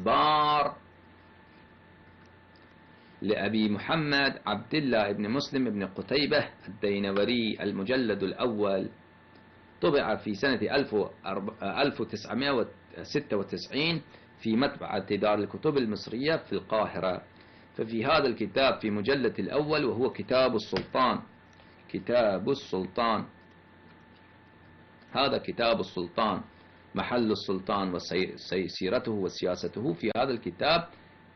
الأخبار لأبي محمد عبد الله بن مسلم بن قتيبة الدينوري، المجلد الأول، طبع في سنة 1996 في مطبعة دار الكتب المصرية في القاهرة. ففي هذا الكتاب في مجلد الأول، وهو كتاب السلطان، كتاب السلطان، هذا كتاب السلطان، محل السلطان وسيرته وسياسته. في هذا الكتاب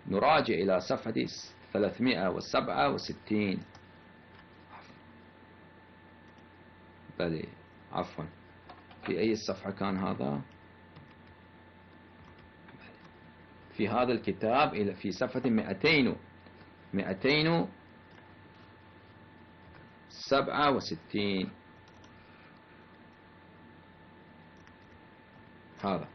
نراجع إلى صفحة 367. بلى عفوا، في أي صفحة كان هذا؟ في هذا الكتاب إلى في صفحة 267. هذا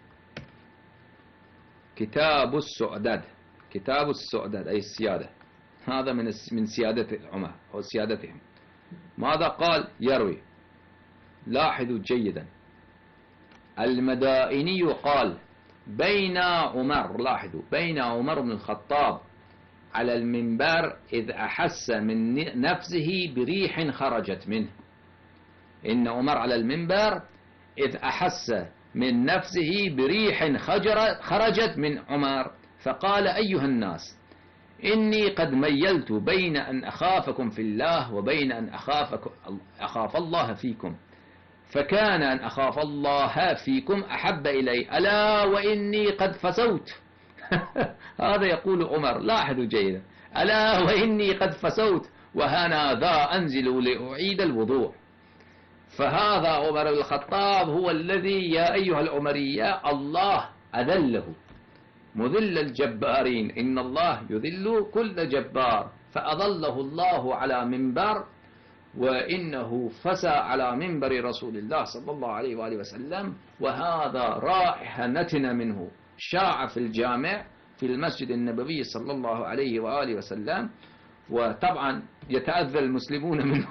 كتاب السؤدد، كتاب السؤدد أي السيادة، هذا من سيادة عمر أو سيادتهم. ماذا قال؟ يروي، لاحظوا جيدا، المدائني قال: بين عمر، لاحظوا، بين عمر بن الخطاب على المنبر إذ أحس من نفسه بريح خرجت منه. إن عمر على المنبر إذ أحس من نفسه بريح خرجت من عمر، فقال: أيها الناس، إني قد ميلت بين أن أخافكم في الله وبين أن أخاف الله فيكم، فكان أن أخاف الله فيكم أحب إلي، ألا وإني قد فسوت. هذا يقول عمر، لاحظوا جيدا، ألا وإني قد فسوت وهنا ذا أنزل لأعيد الوضوء. فهذا عمر بن الخطاب هو الذي يا أيها العمرية الله أذله، مذل الجبارين، إن الله يذل كل جبار، فأظله الله على منبر، وإنه فسى على منبر رسول الله صلى الله عليه وآله وسلم، وهذا رائحة نتنة منه شاع في الجامع في المسجد النبوي صلى الله عليه وآله وسلم، وطبعا يتأذى المسلمون منه.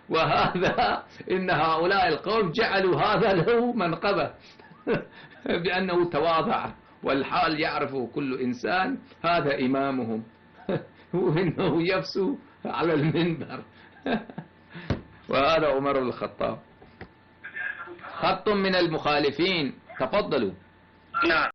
وهذا إن هؤلاء القوم جعلوا هذا له منقبة بأنه تواضع، والحال يعرف كل إنسان هذا إمامهم، وإنه يفسو على المنبر. وهذا عمر بن الخطاب. خط من المخالفين، تفضلوا. نعم.